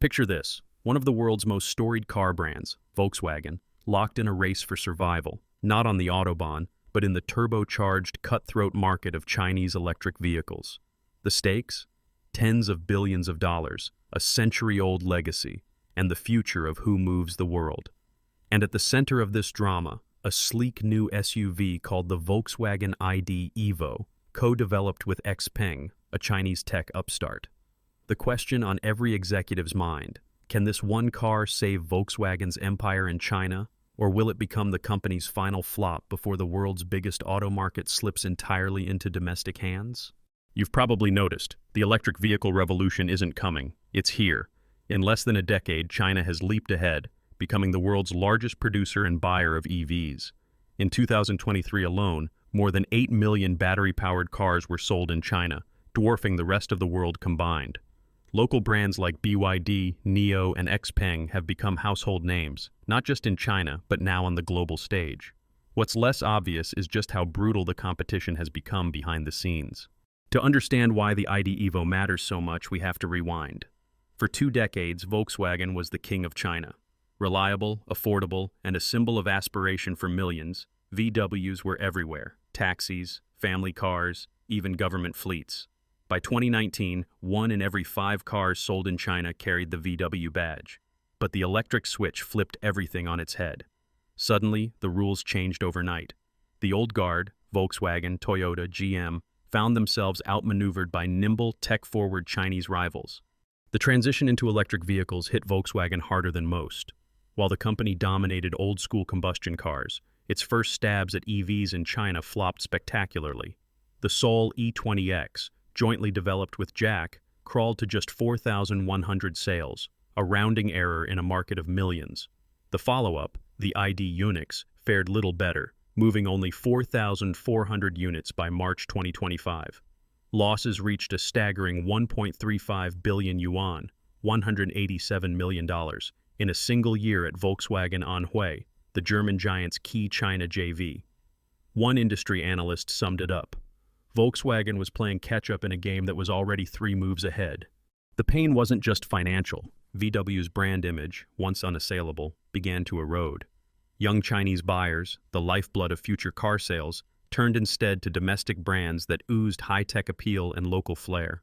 Picture this, one of the world's most storied car brands, Volkswagen, locked in a race for survival, not on the Autobahn, but in the turbocharged, cutthroat market of Chinese electric vehicles. The stakes? Tens of billions of dollars, a century-old legacy, and the future of who moves the world. And at the center of this drama, a sleek new SUV called the Volkswagen ID.Evo, co-developed with Xpeng, a Chinese tech upstart. The question on every executive's mind, can this one car save Volkswagen's empire in China, or will it become the company's final flop before the world's biggest auto market slips entirely into domestic hands? You've probably noticed, the electric vehicle revolution isn't coming, it's here. In less than a decade, China has leaped ahead, becoming the world's largest producer and buyer of EVs. In 2023 alone, more than 8 million battery-powered cars were sold in China, dwarfing the rest of the world combined. Local brands like BYD, NIO, and Xpeng have become household names, not just in China, but now on the global stage. What's less obvious is just how brutal the competition has become behind the scenes. To understand why the ID.Evo matters so much, we have to rewind. For 2 decades, Volkswagen was the king of China. Reliable, affordable, and a symbol of aspiration for millions, VWs were everywhere. Taxis, family cars, even government fleets. By 2019, 1 in every 5 cars sold in China carried the VW badge. But the electric switch flipped everything on its head. Suddenly, the rules changed overnight. The old guard, Volkswagen, Toyota, GM, found themselves outmaneuvered by nimble, tech-forward Chinese rivals. The transition into electric vehicles hit Volkswagen harder than most. While the company dominated old-school combustion cars, its first stabs at EVs in China flopped spectacularly. The Soul E20X, jointly developed with Jack, crawled to just 4,100 sales, a rounding error in a market of millions. The follow-up, the ID Unix, fared little better, moving only 4,400 units by March 2025. Losses reached a staggering 1.35 billion yuan, $187 million, in a single year at Volkswagen Anhui, the German giant's key China JV. One industry analyst summed it up. Volkswagen was playing catch-up in a game that was already 3 moves ahead. The pain wasn't just financial. VW's brand image, once unassailable, began to erode. Young Chinese buyers, the lifeblood of future car sales, turned instead to domestic brands that oozed high-tech appeal and local flair.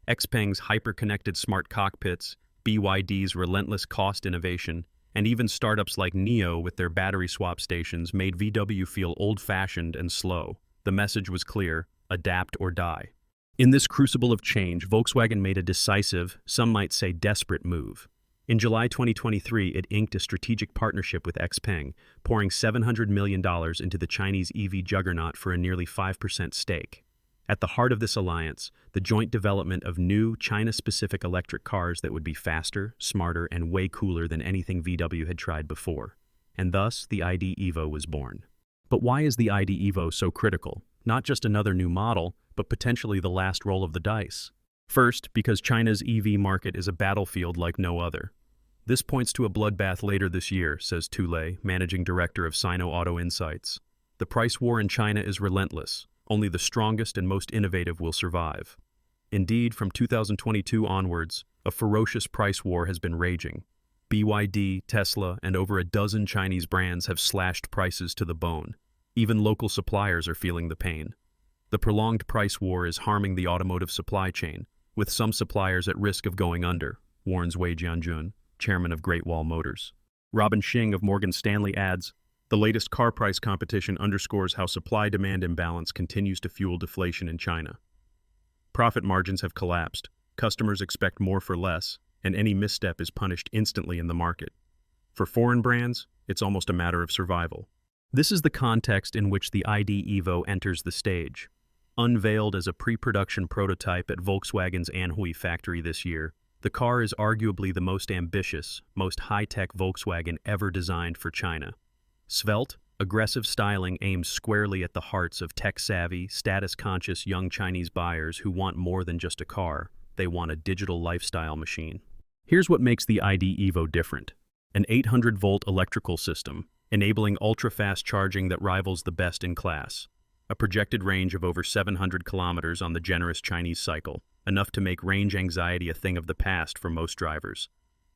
Xpeng's hyper-connected smart cockpits, BYD's relentless cost innovation, and even startups like NIO with their battery swap stations made VW feel old-fashioned and slow. The message was clear: adapt or die. In this crucible of change, Volkswagen made a decisive, some might say desperate move. In July 2023, it inked a strategic partnership with Xpeng, pouring $700 million into the Chinese EV juggernaut for a nearly 5% stake. At the heart of this alliance, the joint development of new, China-specific electric cars that would be faster, smarter, and way cooler than anything VW had tried before. And thus, the ID.Evo was born. But why is the ID.Evo so critical? Not just another new model, but potentially the last roll of the dice. First, because China's EV market is a battlefield like no other. This points to a bloodbath later this year, says Tu Lei, managing director of Sino Auto Insights. The price war in China is relentless. Only the strongest and most innovative will survive. Indeed, from 2022 onwards, a ferocious price war has been raging. BYD, Tesla, and over a dozen Chinese brands have slashed prices to the bone. Even local suppliers are feeling the pain. The prolonged price war is harming the automotive supply chain, with some suppliers at risk of going under, warns Wei Jianjun, chairman of Great Wall Motors. Robin Xing of Morgan Stanley adds, the latest car price competition underscores how supply-demand imbalance continues to fuel deflation in China. Profit margins have collapsed, customers expect more for less, and any misstep is punished instantly in the market. For foreign brands, it's almost a matter of survival. This is the context in which the ID.Evo enters the stage. Unveiled as a pre-production prototype at Volkswagen's Anhui factory this year, the car is arguably the most ambitious, most high-tech Volkswagen ever designed for China. Svelte, aggressive styling aims squarely at the hearts of tech-savvy, status-conscious young Chinese buyers who want more than just a car. They want a digital lifestyle machine. Here's what makes the ID.Evo different. An 800-volt electrical system, enabling ultra-fast charging that rivals the best in class. A projected range of over 700 kilometers on the generous Chinese cycle, enough to make range anxiety a thing of the past for most drivers.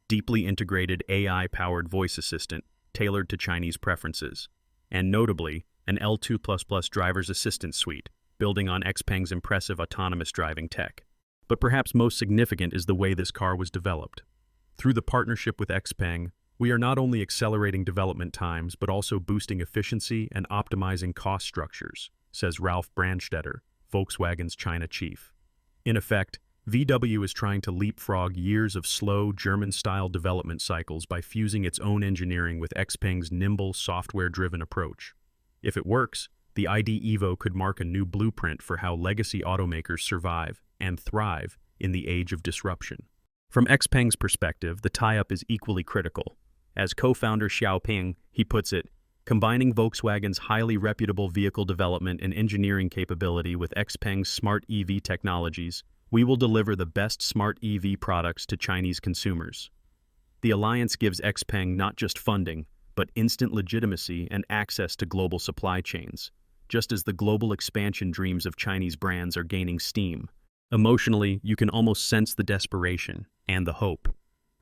deeply integrated AI-powered voice assistant tailored to Chinese preferences, and notably, an L2++ driver's assistant suite, building on Xpeng's impressive autonomous driving tech. But perhaps most significant is the way this car was developed. Through the partnership with Xpeng, we are not only accelerating development times but also boosting efficiency and optimizing cost structures, says Ralf Brandstetter, Volkswagen's China chief. In effect, VW is trying to leapfrog years of slow German-style development cycles by fusing its own engineering with Xpeng's nimble, software-driven approach. If it works, the ID.Evo could mark a new blueprint for how legacy automakers survive and thrive in the age of disruption. From Xpeng's perspective, the tie-up is equally critical. As co-founder Xiaoping, he puts it, combining Volkswagen's highly reputable vehicle development and engineering capability with Xpeng's smart EV technologies, we will deliver the best smart EV products to Chinese consumers. The alliance gives Xpeng not just funding, but instant legitimacy and access to global supply chains, just as the global expansion dreams of Chinese brands are gaining steam. Emotionally, you can almost sense the desperation and the hope.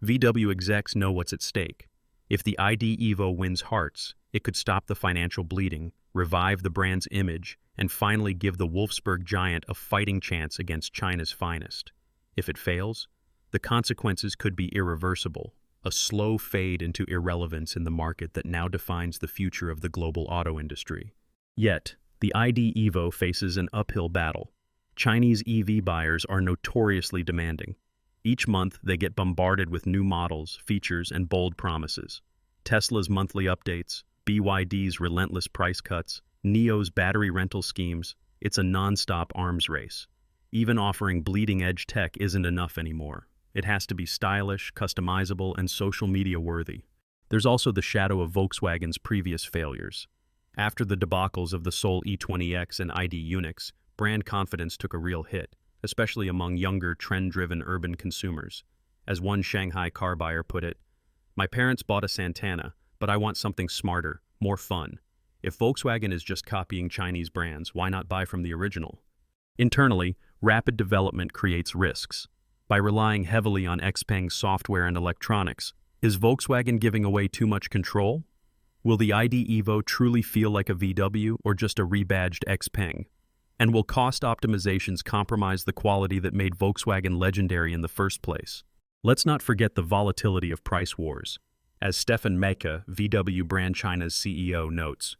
VW execs know what's at stake. If the ID.Evo wins hearts, it could stop the financial bleeding, revive the brand's image, and finally give the Wolfsburg giant a fighting chance against China's finest. If it fails, the consequences could be irreversible, a slow fade into irrelevance in the market that now defines the future of the global auto industry. Yet, the ID.Evo faces an uphill battle. Chinese EV buyers are notoriously demanding. Each month, they get bombarded with new models, features, and bold promises. Tesla's monthly updates, BYD's relentless price cuts, NIO's battery rental schemes, it's a non-stop arms race. Even offering bleeding-edge tech isn't enough anymore. It has to be stylish, customizable, and social media worthy. There's also the shadow of Volkswagen's previous failures. After the debacles of the Soul E20X and ID Unix, brand confidence took a real hit, especially among younger, trend-driven urban consumers. As one Shanghai car buyer put it, "My parents bought a Santana, but I want something smarter, more fun. If Volkswagen is just copying Chinese brands, why not buy from the original?" Internally, rapid development creates risks. By relying heavily on Xpeng's software and electronics, is Volkswagen giving away too much control? Will the ID.Evo truly feel like a VW or just a rebadged Xpeng? And will cost optimizations compromise the quality that made Volkswagen legendary in the first place? Let's not forget the volatility of price wars. As Stefan Mecke, VW Brand China's CEO, notes,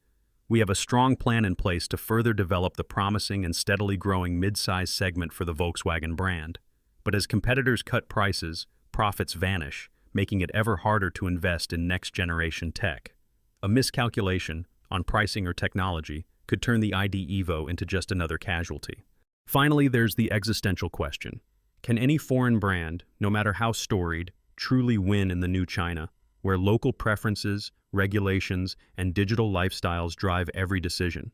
"We have a strong plan in place to further develop the promising and steadily growing mid-size segment for the Volkswagen brand. But as competitors cut prices, profits vanish, making it ever harder to invest in next-generation tech. A miscalculation on pricing or technology could turn the ID.Evo into just another casualty." Finally, there's the existential question. Can any foreign brand, no matter how storied, truly win in the new China, where local preferences, regulations, and digital lifestyles drive every decision?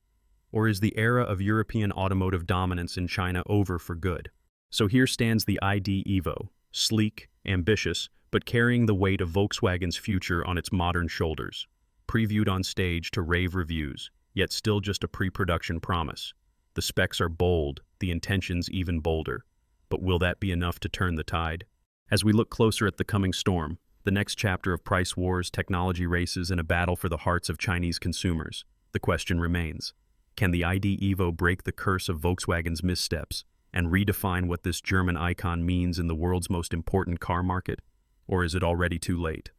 Or is the era of European automotive dominance in China over for good? So here stands the ID.Evo, sleek, ambitious, but carrying the weight of Volkswagen's future on its modern shoulders. Previewed on stage to rave reviews, yet still just a pre-production promise. The specs are bold, the intentions even bolder. But will that be enough to turn the tide? As we look closer at the coming storm, the next chapter of price wars, technology races, and a battle for the hearts of Chinese consumers, the question remains, can the ID.Evo break the curse of Volkswagen's missteps and redefine what this German icon means in the world's most important car market? Or is it already too late?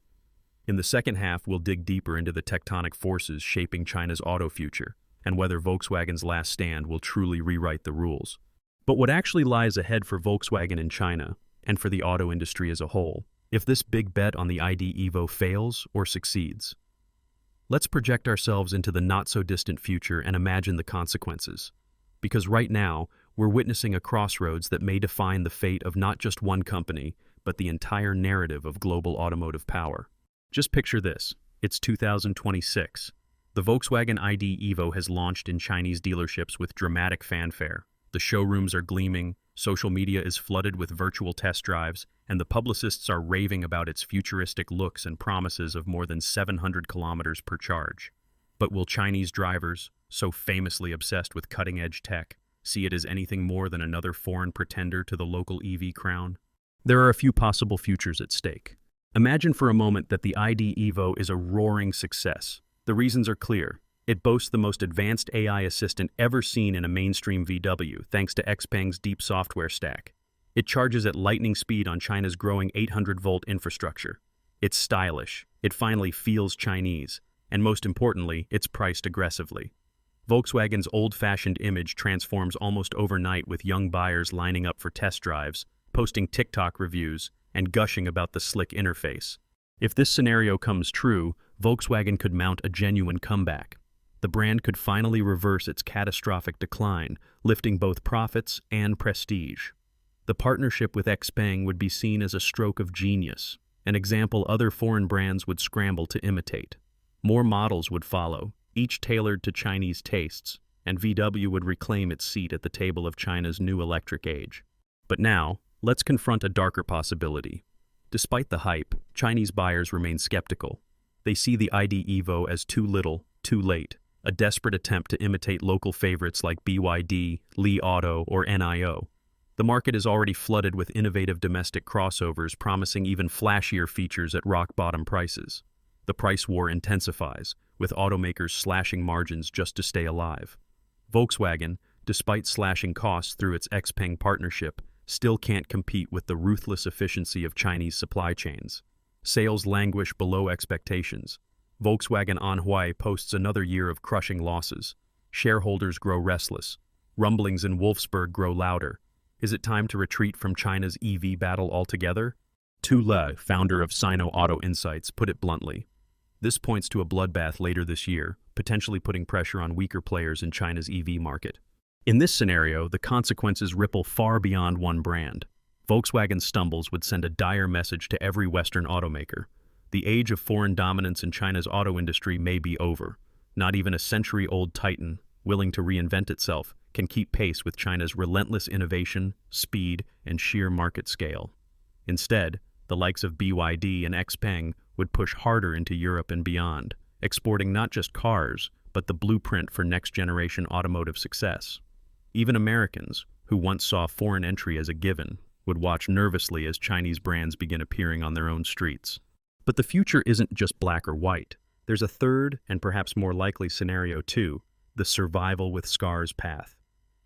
In the second half, we'll dig deeper into the tectonic forces shaping China's auto future, and whether Volkswagen's last stand will truly rewrite the rules. But what actually lies ahead for Volkswagen in China, and for the auto industry as a whole, if this big bet on the ID.Evo fails or succeeds? Let's project ourselves into the not-so-distant future and imagine the consequences. Because right now, we're witnessing a crossroads that may define the fate of not just one company, but the entire narrative of global automotive power. Just picture this. It's 2026. The Volkswagen ID.Evo has launched in Chinese dealerships with dramatic fanfare. The showrooms are gleaming, social media is flooded with virtual test drives, and the publicists are raving about its futuristic looks and promises of more than 700 kilometers per charge. But will Chinese drivers, so famously obsessed with cutting-edge tech, see it as anything more than another foreign pretender to the local EV crown? There are a few possible futures at stake. Imagine for a moment that the ID.Evo is a roaring success. The reasons are clear. It boasts the most advanced AI assistant ever seen in a mainstream VW, thanks to Xpeng's deep software stack. It charges at lightning speed on China's growing 800-volt infrastructure. It's stylish. It finally feels Chinese. And most importantly, it's priced aggressively. Volkswagen's old-fashioned image transforms almost overnight with young buyers lining up for test drives, posting TikTok reviews, and gushing about the slick interface. If this scenario comes true, Volkswagen could mount a genuine comeback. The brand could finally reverse its catastrophic decline, lifting both profits and prestige. The partnership with Xpeng would be seen as a stroke of genius, an example other foreign brands would scramble to imitate. More models would follow, each tailored to Chinese tastes, and VW would reclaim its seat at the table of China's new electric age. But now, let's confront a darker possibility. Despite the hype, Chinese buyers remain skeptical. They see the ID.Evo as too little, too late, a desperate attempt to imitate local favorites like BYD, Li Auto, or NIO. The market is already flooded with innovative domestic crossovers promising even flashier features at rock-bottom prices. The price war intensifies, with automakers slashing margins just to stay alive. Volkswagen, despite slashing costs through its Xpeng partnership, still can't compete with the ruthless efficiency of Chinese supply chains. Sales languish below expectations. Volkswagen Anhui posts another year of crushing losses. Shareholders grow restless. Rumblings in Wolfsburg grow louder. Is it time to retreat from China's EV battle altogether? Tu Le, founder of Sino Auto Insights, put it bluntly. This points to a bloodbath later this year, potentially putting pressure on weaker players in China's EV market. In this scenario, the consequences ripple far beyond one brand. Volkswagen's stumbles would send a dire message to every Western automaker. The age of foreign dominance in China's auto industry may be over. Not even a century-old titan, willing to reinvent itself, can keep pace with China's relentless innovation, speed, and sheer market scale. Instead, the likes of BYD and Xpeng would push harder into Europe and beyond, exporting not just cars, but the blueprint for next-generation automotive success. Even Americans, who once saw foreign entry as a given, would watch nervously as Chinese brands begin appearing on their own streets. But the future isn't just black or white. There's a third, and perhaps more likely scenario too, the survival with scars path.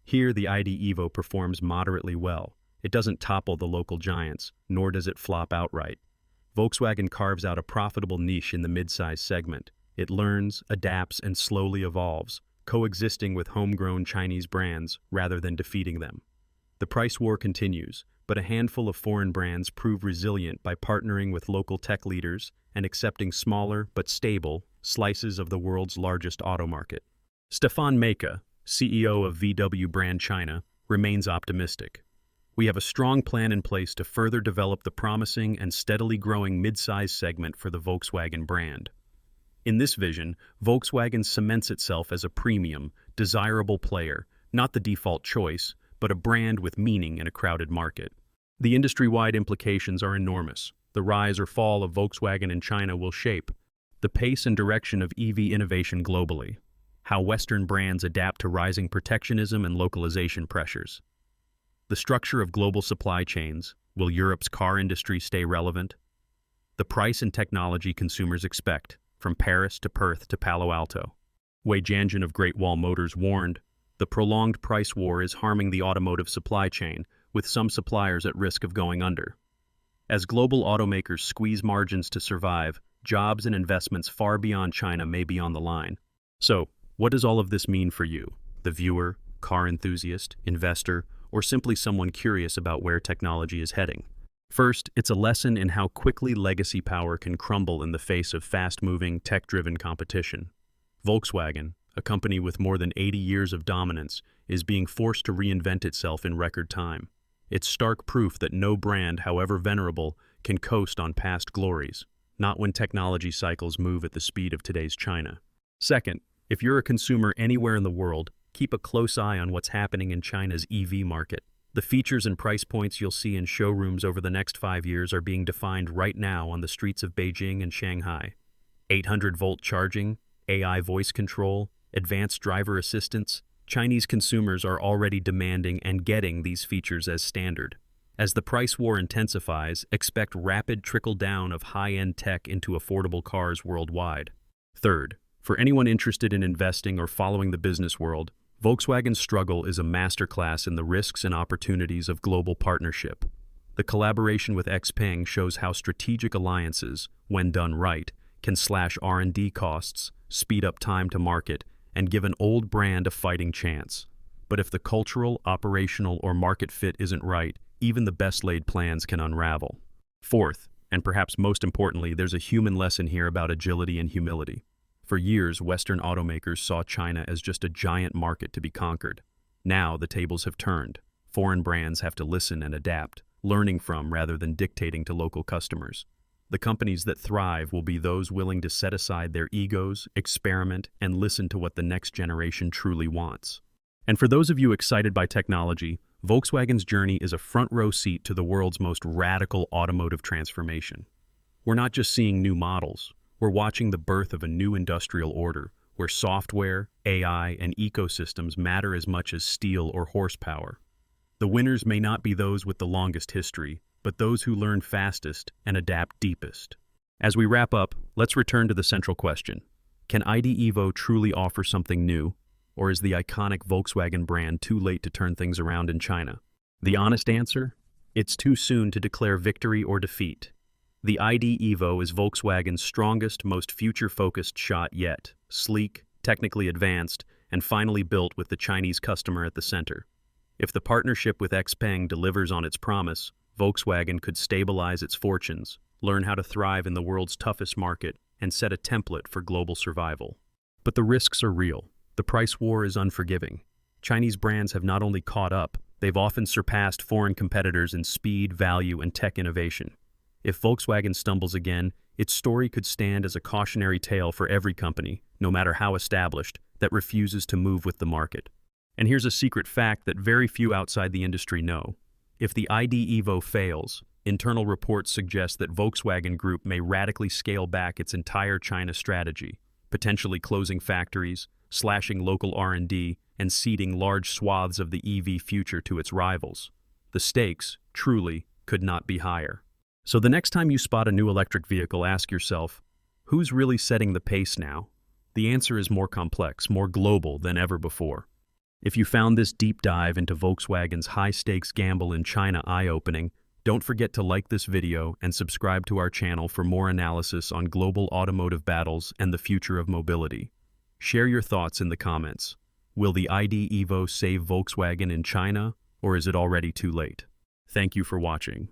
Here, the ID.Evo performs moderately well. It doesn't topple the local giants, nor does it flop outright. Volkswagen carves out a profitable niche in the mid-size segment. It learns, adapts, and slowly evolves, coexisting with homegrown Chinese brands rather than defeating them. The price war continues, but a handful of foreign brands prove resilient by partnering with local tech leaders and accepting smaller but stable slices of the world's largest auto market. Stefan Meka, CEO of VW brand China, remains optimistic. We have a strong plan in place to further develop the promising and steadily growing mid-size segment for the Volkswagen brand. In this vision, Volkswagen cements itself as a premium, desirable player, not the default choice, but a brand with meaning in a crowded market. The industry-wide implications are enormous. The rise or fall of Volkswagen in China will shape the pace and direction of EV innovation globally, how Western brands adapt to rising protectionism and localization pressures. The structure of global supply chains. Will Europe's car industry stay relevant? The price and technology consumers expect, from Paris to Perth to Palo Alto. Wei Jianjun of Great Wall Motors warned, the prolonged price war is harming the automotive supply chain, with some suppliers at risk of going under. As global automakers squeeze margins to survive, jobs and investments far beyond China may be on the line. So, what does all of this mean for you, the viewer, car enthusiast, investor, or simply someone curious about where technology is heading? First, it's a lesson in how quickly legacy power can crumble in the face of fast-moving, tech-driven competition. Volkswagen, a company with more than 80 years of dominance, is being forced to reinvent itself in record time. It's stark proof that no brand, however venerable, can coast on past glories, not when technology cycles move at the speed of today's China. Second, if you're a consumer anywhere in the world, keep a close eye on what's happening in China's EV market. The features and price points you'll see in showrooms over the next 5 years are being defined right now on the streets of Beijing and Shanghai. 800-volt charging, AI voice control, advanced driver assistance. Chinese consumers are already demanding and getting these features as standard. As the price war intensifies, expect rapid trickle-down of high-end tech into affordable cars worldwide. Third, for anyone interested in investing or following the business world, Volkswagen's struggle is a masterclass in the risks and opportunities of global partnership. The collaboration with Xpeng shows how strategic alliances, when done right, can slash R&D costs, speed up time to market, and give an old brand a fighting chance. But if the cultural, operational, or market fit isn't right, even the best-laid plans can unravel. Fourth, and perhaps most importantly, there's a human lesson here about agility and humility. For years, Western automakers saw China as just a giant market to be conquered. Now, the tables have turned. Foreign brands have to listen and adapt, learning from rather than dictating to local customers. The companies that thrive will be those willing to set aside their egos, experiment, and listen to what the next generation truly wants. And for those of you excited by technology, Volkswagen's journey is a front-row seat to the world's most radical automotive transformation. We're not just seeing new models, we're watching the birth of a new industrial order, where software, AI, and ecosystems matter as much as steel or horsepower. The winners may not be those with the longest history, but those who learn fastest and adapt deepest. As we wrap up, let's return to the central question. Can ID.Evo truly offer something new? Or is the iconic Volkswagen brand too late to turn things around in China? The honest answer? It's too soon to declare victory or defeat. The ID.Evo is Volkswagen's strongest, most future-focused shot yet. Sleek, technically advanced, and finally built with the Chinese customer at the center. If the partnership with Xpeng delivers on its promise, Volkswagen could stabilize its fortunes, learn how to thrive in the world's toughest market, and set a template for global survival. But the risks are real. The price war is unforgiving. Chinese brands have not only caught up, they've often surpassed foreign competitors in speed, value, and tech innovation. If Volkswagen stumbles again, its story could stand as a cautionary tale for every company, no matter how established, that refuses to move with the market. And here's a secret fact that very few outside the industry know. If the ID.Evo fails, internal reports suggest that Volkswagen Group may radically scale back its entire China strategy, potentially closing factories, slashing local R&D, and ceding large swaths of the EV future to its rivals. The stakes, truly, could not be higher. So the next time you spot a new electric vehicle, ask yourself, who's really setting the pace now? The answer is more complex, more global than ever before. If you found this deep dive into Volkswagen's high-stakes gamble in China eye-opening, don't forget to like this video and subscribe to our channel for more analysis on global automotive battles and the future of mobility. Share your thoughts in the comments. Will the ID.Evo save Volkswagen in China, or is it already too late? Thank you for watching.